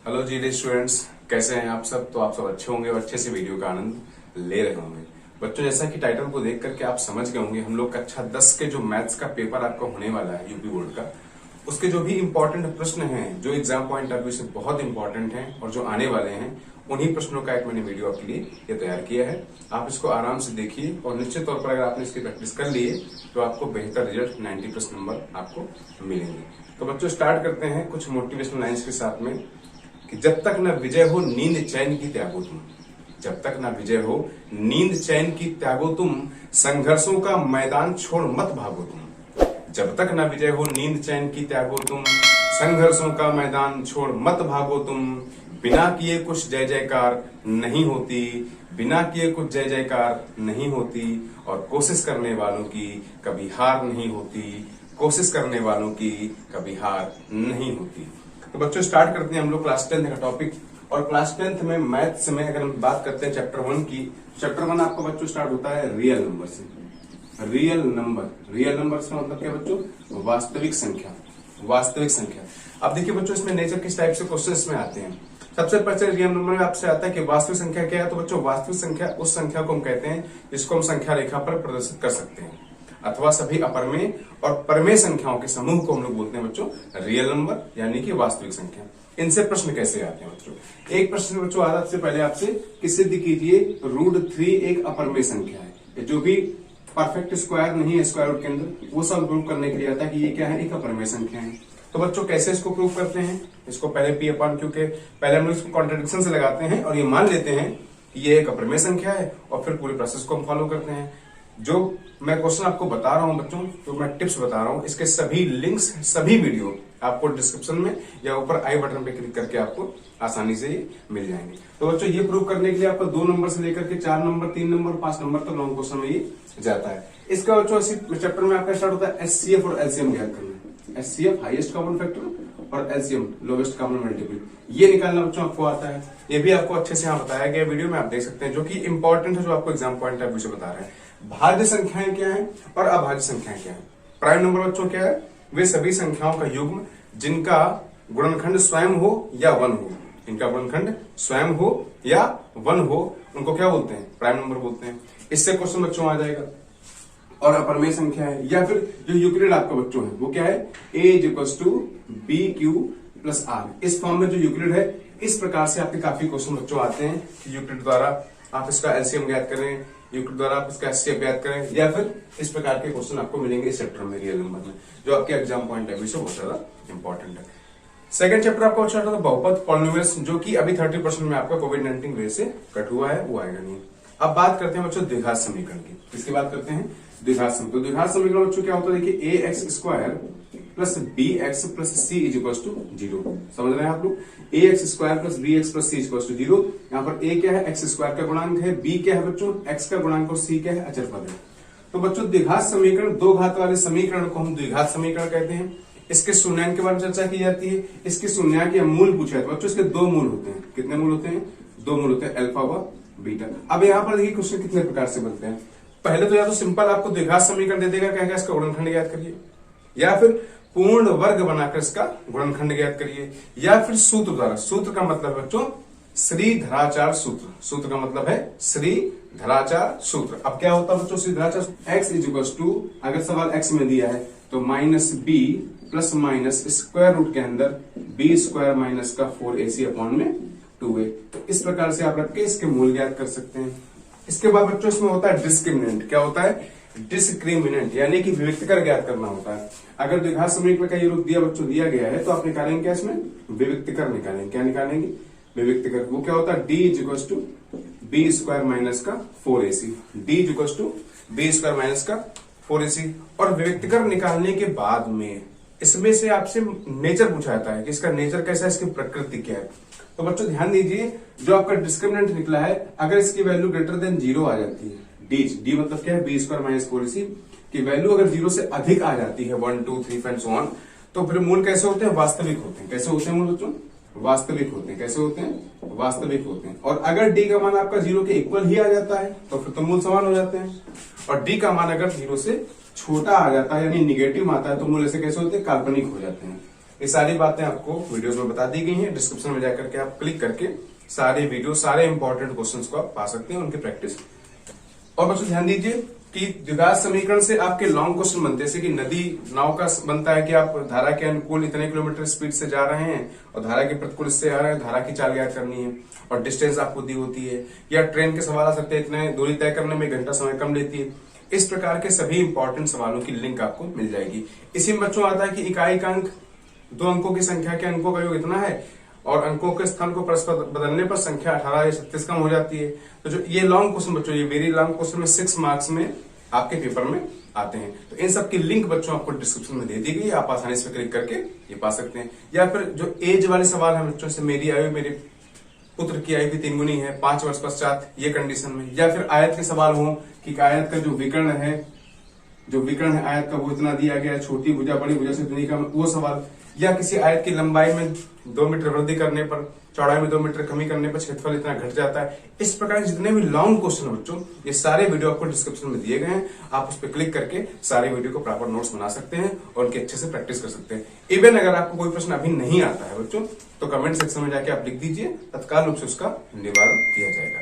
Hello G D students, कैसे हैं आप सब। तो आप सब अच्छे होंगे और अच्छे से वीडियो का आनंद ले रहे होंगे। बच्चों, जैसा कि टाइटल को देख करके आप समझ गए होंगे, हम लोग कक्षा 10 के जो मैथ्स का पेपर आपका होने वाला है यूपी बोर्ड का, उसके जो भी इंपॉर्टेंट प्रश्न हैं, जो एग्जाम पॉइंट ऑफ व्यू से बहुत इंपॉर्टेंट हैं और जो आने वाले हैं, उन्हीं प्रश्नों का एक मैंने वीडियो आपके लिए ये तैयार किया है। आप इसको आराम से देखिए और निश्चित तौर पर अगर आपने इसकी प्रैक्टिस कर ली है तो आपको बेहतर रिजल्ट 90+ नंबर आपको मिलेंगे। तो बच्चों, स्टार्ट करते हैं कुछ मोटिवेशनल लाइन्स के साथ में कि जब तक न विजय हो नींद चैन की त्यागो तुम, जब तक न विजय हो नींद चैन की त्यागो तुम, संघर्षों का मैदान छोड़ मत भागो तुम। जब तक न विजय हो नींद चैन की त्यागो तुम, संघर्षों का मैदान छोड़ मत भागो तुम। बिना किए कुछ जय जयकार नहीं होती, बिना किए कुछ जय जयकार नहीं होती, और कोशिश करने वालों की कभी हार नहीं होती, कोशिश करने वालों की कभी हार नहीं होती। तो बच्चों, स्टार्ट करते हैं हम लोग क्लास 10 का टॉपिक। और क्लास 10 में मैथ्स में अगर हम बात करते हैं चैप्टर 1 की, चैप्टर 1 आपका बच्चों स्टार्ट होता है रियल नंबर से। रियल नंबर से मतलब क्या बच्चों? वास्तविक संख्या, वास्तविक संख्या। अब देखिए बच्चों, इसमें नेचर किस टाइप से क्वेश्चन में आते हैं। सबसे पहले रियल नंबर में आपसे आता है कि वास्तविक संख्या क्या है। तो बच्चों, वास्तविक संख्या उस संख्या को हम कहते हैं जिसको हम संख्या रेखा पर प्रदर्शित कर सकते हैं, अथवा सभी अपरमेय और परमेय संख्याओं के समूह को हम लोग बोलते हैं बच्चों रियल नंबर, यानी कि वास्तविक संख्या। इनसे प्रश्न कैसे आते हैं बच्चों? एक प्रश्न बच्चों आता है सबसे पहले आपसे कि सिद्ध कीजिए √3 एक अपरमेय संख्या है। जो भी परफेक्ट स्क्वायर नहीं है स्क्वायर रूट के अंदर, वो सब प्रूव करने के लिए आता है कि ये क्या है, एक अपरमेय संख्या है। तो बच्चों, कैसे इसको प्रूव करते हैं? इसको पहले P/Q के पहले हम लोग इसको कॉन्ट्रडिक्शन से लगाते हैं और ये मान लेते हैं कि ये एक अपरमेय संख्या है, और फिर पूरे प्रोसेस को हम फॉलो करते हैं। जो मैं क्वेश्चन आपको बता रहा हूं बच्चों, जो मैं टिप्स बता रहा हूं, इसके सभी लिंक्स, सभी वीडियो आपको डिस्क्रिप्शन में या ऊपर आई बटन पे क्लिक करके आपको आसानी से ये मिल जाएंगे। तो बच्चों, ये प्रूव करने के लिए आपको 2 नंबर से लेकर के 4 नंबर, 3 नंबर, 5 नंबर तक लॉन्ग क्वेश्चन में ये जाता है। इसका बच्चों इसी चैप्टर में आपका स्टार्ट होता है HCF और LCM ज्ञात करना। HCF हाईएस्ट कॉमन फैक्टर और LCM लोवेस्ट कॉमन मल्टीपल, ये निकालना बच्चों आपको आता है। ये भी आपको अच्छे से यहाँ बताया गया वीडियो में, आप देख सकते हैं, जो कि इंपॉर्टेंट है, जो आपको एग्जाम पॉइंट ऑफ व्यू से बता रहे हैं। भाज्य संख्याएं क्या है और अभाज्य संख्याएं क्या है? प्राइम नंबर बच्चों क्या है? वे सभी संख्याओं का युग्म जिनका गुणनखंड स्वयं हो या वन हो, इनका गुणनखंड स्वयं हो या वन हो, उनको क्या बोलते हैं? प्राइम नंबर बोलते हैं। इससे क्वेश्चन बच्चों आ जाएगा। और अपरमेय संख्या है, या फिर जो यूक्लिड आपका बच्चों है वो क्या है? A=BQ + R। इस फॉर्म में जो यूक्लिड है, इस प्रकार से आपके काफी क्वेश्चन बच्चों आते हैं कि यूक्लिड द्वारा आप इसका एलसीएम ज्ञात करें, यूक्लिड द्वारा आप इसका एचसीएफ ज्ञात करें, या फिर इस प्रकार के क्वेश्चन आपको मिलेंगे इस चैप्टर में रियल नंबर में, जो आपके एग्जाम पॉइंट ऑफ व्यू से बहुत ज्यादा इंपॉर्टेंट है। सेकंड चैप्टर आपका स्टार्ट होता है बहुपद पॉलिनोमियल्स, जो कि अभी 30% में आपका कोविड-19 वजह से कट हुआ है, वो आएगा नहीं। अब बात करते हैं बच्चों द्विघात समीकरण की। किसकी बात करते हैं? द्विघात समीकरण। तो द्विघात समीकरण बच्चों क्या होता है? देखिए, ax² + bx + c = 0। समझ रहे हैं आप लोग? ax² + bx + c = 0। यहाँ पर a क्या है? x² का गुणांक है, b क्या है बच्चों? x का गुणांक, और c क्या है? अचर पद है। तो बच्चों, द्विघात समीकरण, दो घात वाले समीकरण को हम द्विघात समीकरण कहते हैं। इसके शून्यांक के बारे में चर्चा की जाती है। इसके शून्यांक या मूल पूछा है तो बच्चों इसके 2 मूल होते हैं। कितने मूल होते हैं? 2 मूल होते हैं, अल्फा व बीटा। अब यहाँ पर देखिए क्वेश्चन कितने प्रकार से बनते हैं। पहले तो या तो सिंपल आपको द्विघात समीकरण दे देगा, कहेगा इसका गुणनखंड ज्ञात करिए, या फिर पूर्ण वर्ग बनाकर इसका गुणनखंड ज्ञात करिए, या फिर सूत्र द्वारा। सूत्र का मतलब बच्चों श्रीधराचार सूत्र। सूत्र का मतलब है श्रीधराचार सूत्र। अब क्या होता है बच्चों श्रीधराचार? x अगर सवाल x में दिया है तो -b ± स्क्वायर रूट के अंदर b² - 4ac/2a। तो इस प्रकार से आप रख के इसके मूल ज्ञात कर सकते हैं। इसके बाद बच्चों इसमें होता है डिस्क्रिमिनेंट। क्या होता है? डिस्क्रिमिनेंट, यानी कि विविक्तकर ज्ञात करना होता है। अगर द्विघात समीकरण का ये रूप दिया बच्चों दिया गया है तो आप निकालेंगे क्या? इसमें विविक्तकर निकालेंगे। क्या निकालेंगे? विविक्तकर। वो क्या होता है? d = b² - 4ac। d = b² - 4ac। और विविक्तकर निकालने के बाद में इसमें से आपसे नेचर पूछा जाता है कि इसका नेचर कैसा है, इसकी प्रकृति क्या है। तो बच्चों ध्यान दीजिए, जो आपका डिस्क्रिमिनेंट निकला है, अगर इसकी वैल्यू ग्रेटर देन 0 आ जाती है, d मतलब क्या है? b² - 4ac की वैल्यू अगर 0 से अधिक आ जाती है, 1 2 3 एंड सो ऑन, तो फिर मूल कैसे होते हैं? वास्तविक होते हैं। कैसे होते हैं मूल बच्चों? वास्तविक होते हैं। कैसे होते हैं? वास्तविक होते हैं। और अगर d का मान आपका 0 के इक्वल ही आ जाता है तो फिर तो मूल समान हो जाते हैं। और d का मान अगर 0 से छोटा आ जाता है यानी निगेटिव आता है तो मूल ऐसे कैसे होते हैं? काल्पनिक हो जाते हैं। ये सारी बातें आपको वीडियोस में बता दी गई हैं। डिस्क्रिप्शन में जाकर के आप क्लिक करके सारे वीडियो, सारे इंपॉर्टेंट क्वेश्चंस को आप पा सकते हैं, उनकी प्रैक्टिस। और बच्चों ध्यान दीजिए कि द्विघात समीकरण से आपके लॉन्ग क्वेश्चन बनते हैं, जैसे कि नदी नाव का बनता है कि आप धारा के अनुकूल इतने किलोमीटर स्पीड से जा रहे हैं और धारा के प्रतिकूल से आ रहे हैं, धारा की चाल ज्ञात करनी है और डिस्टेंस आपको दी होती है। या ट्रेन के सवाल आ सकते हैं, इतने दूरी तय करने में घंटा समय कम लेती है। इस प्रकार के सभी इंपॉर्टेंट सवालों की लिंक आपको मिल जाएगी। इसी में बच्चों आता है कि इकाई का अंक 2 अंकों की संख्या के अंकों का योग इतना है और अंकों के स्थान को परस्पर बदलने पर संख्या 18 या 36 कम हो जाती है। तो जो ये लॉन्ग क्वेश्चन बच्चों, ये वेरी लॉन्ग क्वेश्चन में 6 मार्क्स में आपके पेपर में आते हैं। तो इन सब की लिंक बच्चों आपको डिस्क्रिप्शन में दे दी गई, आप आसानी से क्लिक करके ये पा सकते हैं। या फिर जो एज वाले सवाल है बच्चों से, मेरी आयु मेरे पुत्र की आयु की 3 गुनी है 5 वर्ष पश्चात, ये कंडीशन में। या फिर आयत के सवाल हो कि आयत का जो विकर्ण है आयत का वो इतना दिया गया है, छोटी भुजा बड़ी भुजा से इतनी कम, वो सवाल। या किसी आयत की लंबाई में 2 मीटर वृद्धि करने पर, चौड़ाई में 2 मीटर कमी करने पर क्षेत्रफल इतना घट जाता है। इस प्रकार के जितने भी लॉन्ग क्वेश्चन है बच्चों, ये सारे वीडियो आपको डिस्क्रिप्शन में दिए गए हैं। आप उस पर क्लिक करके सारे वीडियो को प्रॉपर नोट्स बना सकते हैं और उनके अच्छे से प्रैक्टिस कर सकते हैं। इवन अगर आपको कोई प्रश्न अभी नहीं आता है बच्चों, तो कमेंट सेक्शन में जाके आप लिख दीजिए, तत्काल रूप से उसका निवारण किया जाएगा।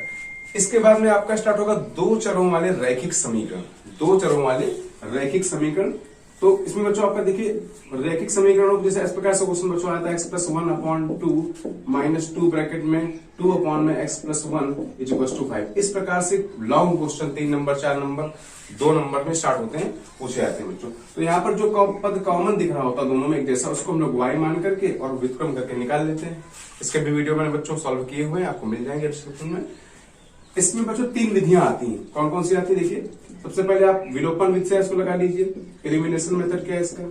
इसके बाद में आपका स्टार्ट होगा 2 चरों वाले रैखिक समीकरण। 2 चरों वाले रैखिक समीकरण। तो इसमें बच्चों आपका देखिए रैखिक समीकरणों जैसे इस प्रकार से क्वेश्चन बच्चों आता है x+1/2 -2 ब्रैकेट में 2 x+1 = 5। इस प्रकार से long question 3 number, 4 number, 2 number में स्टार्ट होते हैं, पूछे जाते हैं बच्चों। तो यहाँ पर जो पद कॉमन दिख रहा होता है दोनों में एक जैसा, उसको हम लोग y मान करके और व्युत्क्रम करके निकाल लेते हैं। इसके भी वीडियो मैंने बच्चों सॉल्व किए हुए हैं, आपको मिल जाएंगे डिस्क्रिप्शन में। इसमें बच्चों 3 विधियां आती हैं। कौन कौन सी आती है देखिए। सबसे पहले आप विलोपन विधि से इसको लगा लीजिए, एलिमिनेशन मेथड क्या है इसका,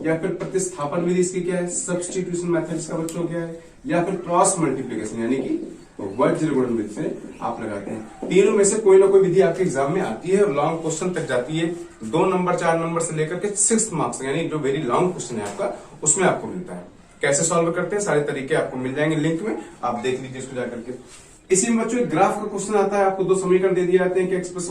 या फिर प्रतिस्थापन विधि इसकी क्या है, सब्स्टिट्यूशन मेथड इसका बच्चों क्या है, या फिर क्रॉस मल्टीप्लीकेशन यानी कि वज्रगुणन विधि से आप लगाते हैं। तीनों में से कोई ना कोई विधि आपके एग्जाम में आती है और लॉन्ग क्वेश्चन तक जाती है। 2 नंबर, 4 नंबर से लेकर के 6 मार्क्स यानी जो वेरी लॉन्ग क्वेश्चन है आपका, उसमें आपको मिलता है। कैसे सॉल्व करते हैं सारे तरीके आपको मिल जाएंगे लिंक में, आप देख लीजिए इसको जाकर के। इसी में बच्चों एक ग्राफ का क्वेश्चन आता है, आपको 2 समीकरण दे दिए जाते हैं कि x+y =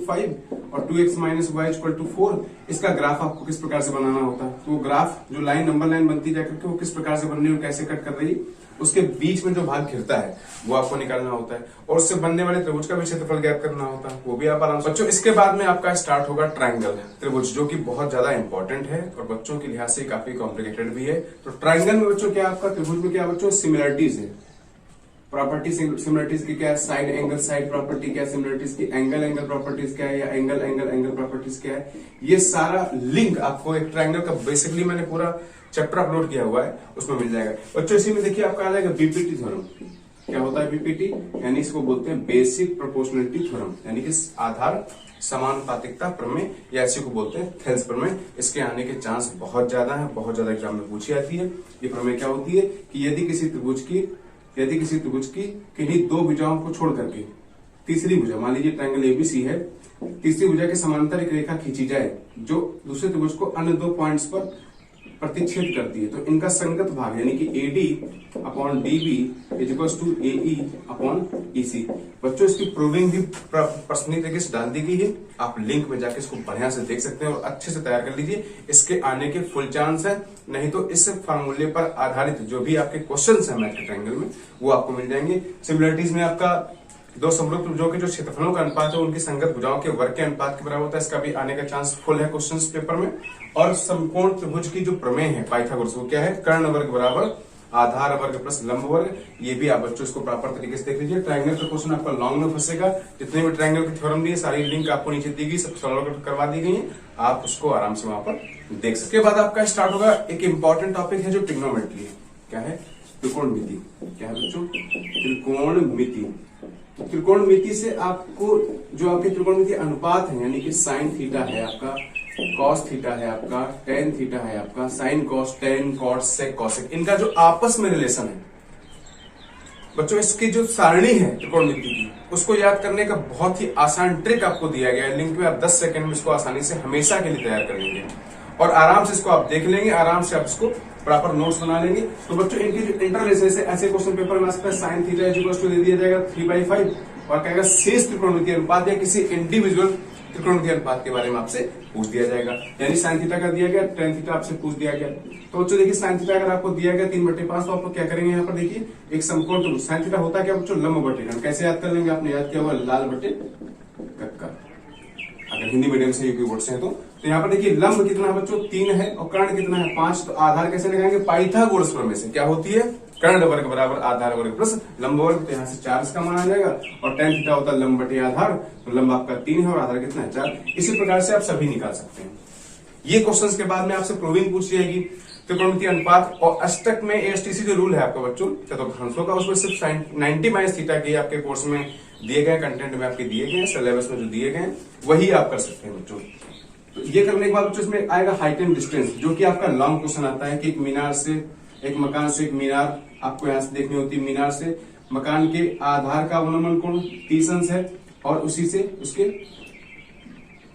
5 और 2x - y = 4। इसका ग्राफ आपको किस प्रकार से बनाना होता है। तो ग्राफ जो लाइन नंबर लाइन बनती जाकर के वो किस प्रकार से बन रही है और कैसे कट कर रही है, उसके बीच में जो भाग घिरता है वो आपको निकालना होता है और उससे बनने वाले त्रिभुज का भी क्षेत्रफल ज्ञात करना होता है, वो भी आप आराम से। बच्चों इसके बाद में आपका स्टार्ट होगा ट्रायंगल त्रिभुज, जो कि बहुत ज्यादा इंपॉर्टेंट है और बच्चों के लिहाज से काफी कॉम्प्लिकेटेड भी है। तो ट्रायंगल में बच्चों क्या आपका त्रिभुज में क्या बच्चों सिमिलरिटीज है, प्रॉपर्टी सिमिलरिटीज की क्या है, साइड एंगल साइड प्रॉपर्टी क्या है सिमिलरिटीज की, एंगल एंगल प्रॉपर्टीज क्या है, या एंगल एंगल एंगल प्रॉपर्टीज क्या है, ये सारा लिंक आपको एक ट्रायंगल का बेसिकली मैंने पूरा चैप्टर अपलोड किया हुआ है, उसमें मिल जाएगा बच्चों। इसी में देखिए आपका आ जाएगा बीपीटी थ्योरम। क्या होता है बीपीटी, यानी इसको बोलते हैं बेसिक प्रोपोर्शनलिटी थ्योरम, यानी कि आधार समानुपातिकता प्रमेय, या इसी को बोलते हैं थेल्स प्रमेय। इसके आने के चांस बहुत ज्यादा है, बहुत ज्यादा एग्जाम में पूछी जाती है। ये प्रमेय क्या होती है कि यदि किसी त्रिभुज की किन्हीं 2 भुजाओं को छोड़ करके तीसरी भुजा, मान लीजिए ट्रायंगल एबीसी है, तीसरी भुजा के समांतर एक रेखा खींची जाए जो दूसरे त्रिभुज को अन्य 2 पॉइंट्स पर प्रतिच्छेद करती है, तो इनका संगत भाग यानी कि AD/DB = AE/EC। बच्चों इसकी प्रूविंग भी पर्सनली तरीके से डाल दी गई है, आप लिंक में जाके इसको बढ़िया से देख सकते हैं और अच्छे से तैयार कर लीजिए। इसके आने के फुल चांस है, नहीं तो इस फार्मूले पर आधारित जो भी आपके क्वेश्चंस हैं मैथ के ट्रायंगल में वो आपको मिल जाएंगे। सिमिलरिटीज में आपका 2 समरूप त्रिभुजों के जो क्षेत्रफलों का अनुपात है उनकी संगत भुजाओं के वर्ग के अनुपात के बराबर होता है, इसका भी आने का चांस फुल है क्वेश्चंस पेपर में। और समकोण त्रिभुज की जो प्रमेय है पाइथागोरस, वो क्या है, कर्ण वर्ग बराबर आधार वर्ग प्लस लंब वर्ग। ये भी आप बच्चों इसको प्रॉपर तरीके से देख लीजिए। ट्रायंगल का क्वेश्चन आपका लॉन्ग में फंसेगा, जितने भी ट्रायंगल के थ्योरम दिए सारी लिंक आपको नीचे दी गई, सब सॉल्व करवा दी गई है, आप उसको आराम से वहां पर देख सकते। उसके बाद आपका स्टार्ट होगा एक इंपॉर्टेंट टॉपिक है जो ट्रिग्नोमेट्री है। क्या है, त्रिकोणमिति। क्या है बच्चों, त्रिकोणमिति। त्रिकोणमिति से आपको जो आपके त्रिकोणमिति अनुपात है, यानी कि साइन थीटा है आपका, कॉस थीटा है आपका, टेन थीटा है आपका, sine cos tan cot sec cosec, इनका जो आपस में रिलेशन है बच्चों, इसकी जो सारणी है त्रिकोणमिति की, उसको याद करने का बहुत ही आसान ट्रिक आपको दिया गया है लिंक में। आप 10 सेकंड में इसको आसानी से हमेशा के लिए तैयार कर लेंगे और आराम से इसको आप देख लेंगे, आराम से आप इसको प्रॉपर नोट्स बना लेंगे। तो बच्चों इनकी जो इंटरलेशन से ऐसे क्वेश्चन पेपर में आ सकता है, साइन थीटा इक्वल टू दे दिया जाएगा 3/5 और कहेगा शेष त्रिकोणमितीय अनुपात या किसी इंडिविजुअल त्रिकोणमितीय अनुपात के बारे में आपसे पूछ दिया जाएगा। यानी साइन थीटा का दिया गया, टेन थीटा आपसे पूछ दिया गया। तो बच्चों देखिए साइन थीटा अगर आपको दिया गया 3/5, तो आप क्या करेंगे यहाँ पर देखिए एक समकोण त्रिभुज। साइन थीटा होता क्या बच्चों, लंब बटे कर्ण। कैसे याद कर लेंगे, आपने याद किया हुआ लाल बटे कक्का, अगर हिंदी मीडियम से यूपी बोर्ड से है तो यहाँ पर देखिए लंब कितना है बच्चों 3 है और कर्ण कितना है 5। तो आधार कैसे लगाएंगे, पाइथागोरस प्रमेय से। क्या होती है, कर्ण वर्ग बराबर आधार वर्ग प्लस लंब वर्ग। तो यहाँ से 4 इसका मान आ जाएगा और tan थीटा होता है लंब बटे आधार। तो लंब आपका 3 है और आधार कितना है 4। इसी प्रकार से आप सभी निकाल सकते हैं। ये क्वेश्चंस के बाद में आपसे प्रूविंग पूछ जाएगी त्रिकोणमितीय अनुपात और अष्टक में एएसटीसी जो रूल है आपका बच्चों चतुर्थांशों का, उसमें सिर्फ 90 माइनस थीटा के आपके कोर्स में दिए गए, कंटेंट में आपके दिए गए, सिलेबस में जो दिए गए वही आप कर सकते हैं बच्चों। तो ये करने के बाद बच्चों इसमें आएगा हाइट एंड डिस्टेंस, जो कि आपका लॉन्ग क्वेश्चन आता है कि एक मीनार से, एक मकान से एक मीनार आपको यहां से देखनी होती है। मीनार से मकान के आधार का अवलंबन कोण 30 अंश है और उसी से उसके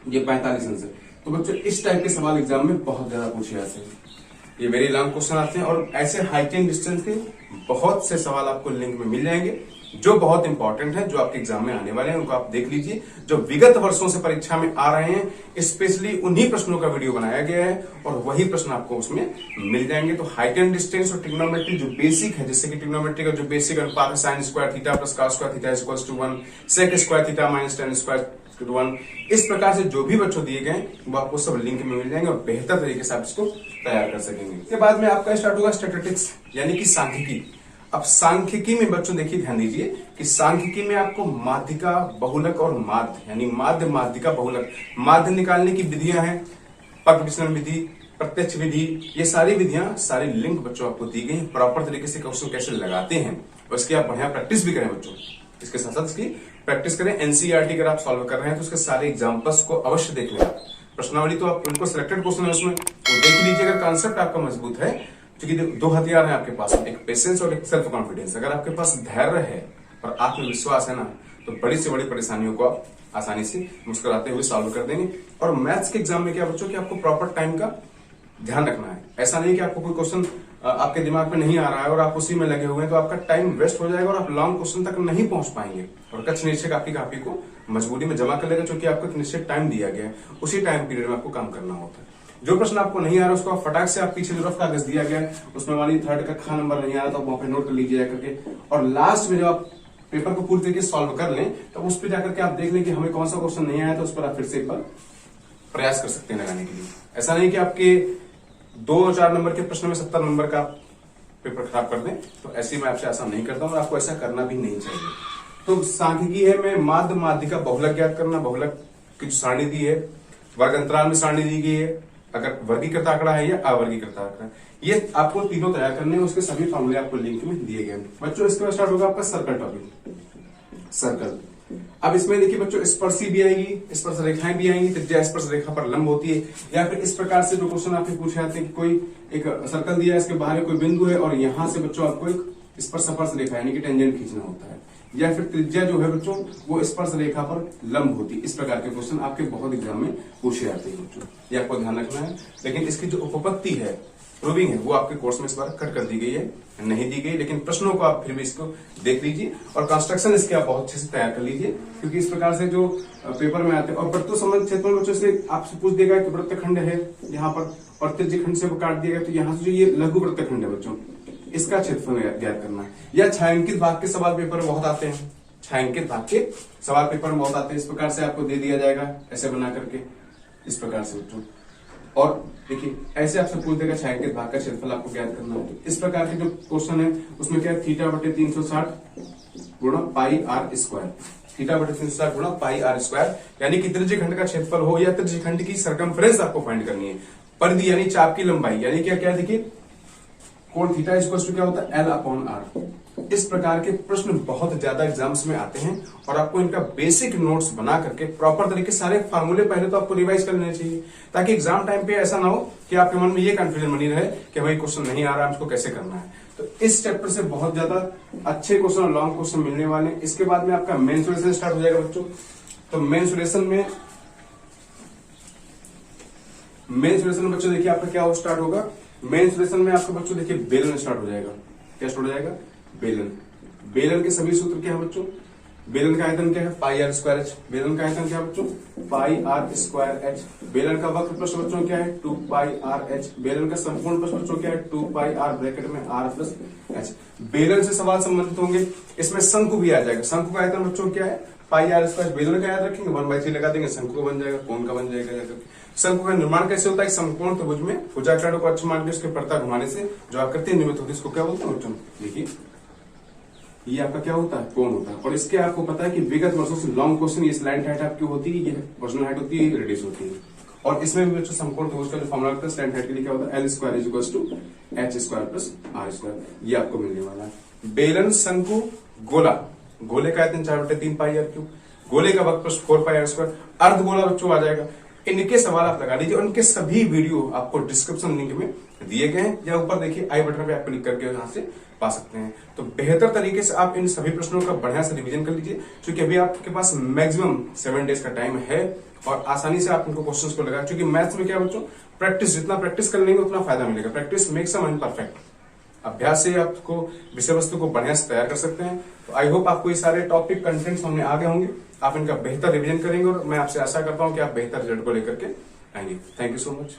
ये 45 अंश है। तो बच्चों इस टाइप के सवाल एग्जाम में बहुत ज्यादा पूछे जाते हैं। ये वेरी लॉन्ग क्वेश्चन आते हैं और ऐसे हाइट एंड डिस्टेंस के बहुत से सवाल आपको लिंक में मिल जाएंगे जो बहुत इंपॉर्टेंट है, जो आपके एग्जाम में आने वाले हैं। उनको आप देख लीजिए, जो विगत वर्षों से परीक्षा में आ रहे हैं, स्पेशली उन्हीं प्रश्नों का वीडियो बनाया गया है और वही प्रश्न आपको उसमें मिल जाएंगे। तो हाइट एंड डिस्टेंस और ट्रिग्नोमेट्री जो बेसिक है, जैसे कि ट्रिग्नोमेट्री का जो बेसिक अनुपात है sine square theta plus cos square theta equals to 1, sec square theta minus tan square 1, इस प्रकार से जो भी बच्चों दिए गए वो आपको सब लिंक में मिल जाएंगे और बेहतर तरीके से आप इसको तैयार कर सकेंगे। इसके बाद में आपका स्टार्ट होगा स्टैटिस्टिक्स यानी कि सांख्यिकी। अब सांख्यिकी में बच्चों देखिए ध्यान दीजिए कि सांख्यिकी में आपको माध्यिका, बहुलक और माध्य यानी माध्य, माध्यिका, बहुलक, माध्य निकालने की विधियां हैं, पग विचलन विधि, प्रत्यक्ष विधि, ये सारी विधियां, सारी लिंक बच्चों आपको दी गई है। प्रॉपर तरीके से क्वेश्चन कैसे लगाते हैं और इसकी आप बढ़िया प्रैक्टिस भी करें बच्चों। इसके साथ साथ इसकी प्रैक्टिस करें। एनसीईआरटी अगर आप सॉल्व कर रहे हैं तो उसके सारे एग्जाम्पल्स को अवश्य देख लें। प्रश्नावली तो आप उनको सिलेक्टेड क्वेश्चन है उसमें वो देख लीजिए। अगर कॉन्सेप्ट आपका मजबूत है, क्योंकि दो हथियार हैं आपके पास, एक पेशेंस और एक सेल्फ कॉन्फिडेंस। अगर आपके पास धैर्य है और आत्मविश्वास है ना, तो बड़ी से बड़ी परेशानियों को आप आसानी से मुस्कुराते हुए सॉल्व कर देंगे। और मैथ्स के एग्जाम में क्या बच्चों कि आपको प्रॉपर टाइम का ध्यान रखना है। ऐसा नहीं कि आपको कोई क्वेश्चन आपके दिमाग में नहीं आ रहा है और आप उसी में लगे हुए हैं तो आपका टाइम वेस्ट हो जाएगा और आप लॉन्ग क्वेश्चन तक नहीं पहुंच पाएंगे। और कक्ष निरीक्षक आपकी कॉपी को मजबूरी में जमा कर लेगा, क्योंकि आपको एक निश्चित टाइम दिया गया है, उसी टाइम पीरियड में आपको काम करना होता है। जो प्रश्न आपको नहीं आ रहा उसको फटाक से आप पीछे जो रफ कागज दिया गया है उसमें वाली थर्ड का खा नंबर नहीं आ रहा तो वहां पे नोट कर लीजिए जाकर के। और लास्ट में जब आप पेपर को पूरी तरीके से सॉल्व कर लें तो उस पर जाकर के आप देख लें कि हमें कौन सा क्वेश्चन नहीं आया, तो उस पर आप फिर से एक बार प्रयास कर सकते हैं लगाने के लिए। ऐसा नहीं कि आपके 2-4 नंबर के प्रश्न में 70 नंबर का पेपर खराब कर दें, तो ऐसी मैं आपसे आशा नहीं करता हूं और आपको ऐसा करना भी नहीं चाहिए। तो सांख्यिकी है में माध्य, माध्यिका, बहुलक ज्ञात करना। बहुलक की जो सारणी दी है, वर्ग अंतराल में सारणी दी गई है, अगर वर्गीकृत आंकड़ा है या अवर्गीकृत आंकड़ा, ये आपको तीनों तैयार करने हैं। उसके सभी फॉर्मूले आपको लिंक में दिए गए बच्चों। इसके बाद स्टार्ट होगा आपका सर्कल टॉपिक, सर्कल। अब इसमें देखिए बच्चों स्पर्शी भी आएगी, स्पर्श रेखाएं भी आएंगी। त्रिज्या स्पर्श रेखा पर लंब होती है, या फिर इस प्रकार से जो क्वेश्चन आपसे पूछे जाते हैं कि कोई एक सर्कल दिया है, इसके बाहर कोई बिंदु है और यहां से बच्चों आपको एक स्पर्श स्पर्श रेखा यानी कि टेंजेंट खींचना होता है, या फिर त्रिज्या जो है बच्चों वो स्पर्श रेखा पर लंब होती है। इस प्रकार के क्वेश्चन आपके बहुत एग्जाम में पूछे जाते हैं बच्चों, ये आपको ध्यान रखना है। लेकिन इसकी जो उपपत्ति है, प्रूविंग है, वो आपके कोर्स में इस बार कट कर दी गई है, नहीं दी गई। लेकिन प्रश्नों को आप फिर भी इसको देख लीजिए और कंस्ट्रक्शन इसके आप बहुत अच्छे से तैयार कर लीजिए, क्योंकि इस प्रकार से जो पेपर में आते हैं। और वृत्तों संबंध क्षेत्र में बच्चों से आपसे पूछ देगा कि वृत्तखंड है यहाँ पर और त्रिज्यखंड से काट दिया गया, तो यहाँ से जो ये लघु वृत्तखंड है बच्चों, इसका क्षेत्रफल ज्ञात करना है। या छायांकित भाग के सवाल पेपर में बहुत आते हैं, छायांकित भाग के सवाल पेपर में बहुत आते हैं। इस प्रकार से आपको दे दिया जाएगा ऐसे बना करके, इस प्रकार से बच्चों। और देखिए ऐसे आपसे पूछ देगा छायांकित भाग का क्षेत्रफल आपको ज्ञात करना है। इस प्रकार के जो क्वेश्चन है उसमें क्या है, थीटा बटे 360 गुणा पाई आर स्क्वायर, थीटा बटे 360 गुणा पाई आर स्क्वायर, यानी कि त्रिज्यखंड का क्षेत्रफल हो या त्रिज्यखंड की सर्कमफ्रेंस आपको फाइंड करनी है। परिधि यानी चाप की लंबाई, यानी क्या क्या देखिए कोण थीटा इक्वल टू क्या होता है L/R। इस प्रकार के प्रश्न बहुत ज्यादा एग्जाम्स में आते हैं और आपको इनका बेसिक नोट्स बना करके प्रॉपर तरीके से सारे फार्मूले पहले तो आपको रिवाइज कर लेने चाहिए, ताकि एग्जाम टाइम पे ऐसा ना हो कि आपके मन में ये कंफ्यूजन बनी रहे कि भाई क्वेश्चन नहीं आ रहा है, इसको कैसे करना है। तो इस चैप्टर से बहुत ज्यादा अच्छे क्वेश्चन और लॉन्ग क्वेश्चन मिलने वाले हैं। इसके बाद में आपका मेंसुरेशन स्टार्ट हो जाएगा बच्चों। तो मेंसुरेशन में बच्चों देखिए आपका क्या स्टार्ट होगा, मेंसुरेशन में आपका बच्चों देखिए बेलन स्टार्ट हो जाएगा। क्या स्टार्ट हो जाएगा, बेलन। बेलन के सभी सूत्र क्या है बच्चों, बेलन का आयतन क्या है, पाई आर स्क्वायर एच। बेलन का आयतन क्या है बच्चों, पाई आर स्क्वायर एच। बेलन का वक्र प्रश्न बच्चों क्या है, 2 पाई आर एच। बेलन का संपूर्ण प्रश्न बच्चों क्या है, 2 पाई आर ब्रैकेट में आर प्लस एच। बेलन से सवाल संबंधित होंगे, इसमें शंकु भी आ जाएगा। शंकु का आयतन बच्चों क्या है, पाई आर स्क्वायर। बेलन का याद रखेंगे, 1/3 लगा देंगे, शंकु का बन जाएगा, कोण का बन जाएगा। शंकु का निर्माण कैसे होता है, समकोण त्रिभुज में भुजाकारों को अच्छे मान के उसके पर्ता घुमाने से जो आकृति निर्मित होती है उसको क्या बोलते हैं बच्चों, देखिए ये आपका क्या होता है, कोण होता है। और इसके आपको पता है कि विगत वर्षों से लॉन्ग क्वेश्चन ये स्लैंट हाइट आपकी होती है, ये पर्सनल हाइट होती है, रेडियस होती है। और इसमें भी बच्चों समकोण त्रिभुज का जो फॉर्मूला होता है स्लैंट हाइट के लिए क्या होता है, L square is equal to H square plus R square, ये आपको मिलने वाला है। बेलन, शंकु, गोला, गोले का आयतन 4/3 पाई आर क्यूब, गोले का वक्र 4 पाई आर स्क्वायर, अर्धगोला बच्चों आ जाएगा। इनके सवाल आप लगा लीजिए, उनके सभी वीडियो आपको डिस्क्रिप्शन लिंक में दिए गए हैं, या ऊपर देखिए आई बटन पे आप क्लिक करके यहाँ से पा सकते हैं। तो बेहतर तरीके से आप इन सभी प्रश्नों का बढ़िया से रिवीजन कर लीजिए, क्योंकि अभी आपके पास मैक्सिमम 7 डेज का टाइम है और आसानी से आप इनको क्वेश्चंस को लगा, क्योंकि मैथ्स में क्या बच्चों, प्रैक्टिस, जितना प्रैक्टिस कर लेंगे उतना फायदा मिलेगा। Practice makes a man perfect. अभ्यास से आपको विषय वस्तु को बढ़िया से तैयार कर सकते हैं। तो आई होप आपको ये सारे टॉपिक कंटेंट्स हमने आ गए होंगे, आप इनका बेहतर रिवीजन करेंगे और मैं आपसे आशा करता हूं कि आप बेहतर रिजल्ट को लेकर के आएंगे। Thank you so much.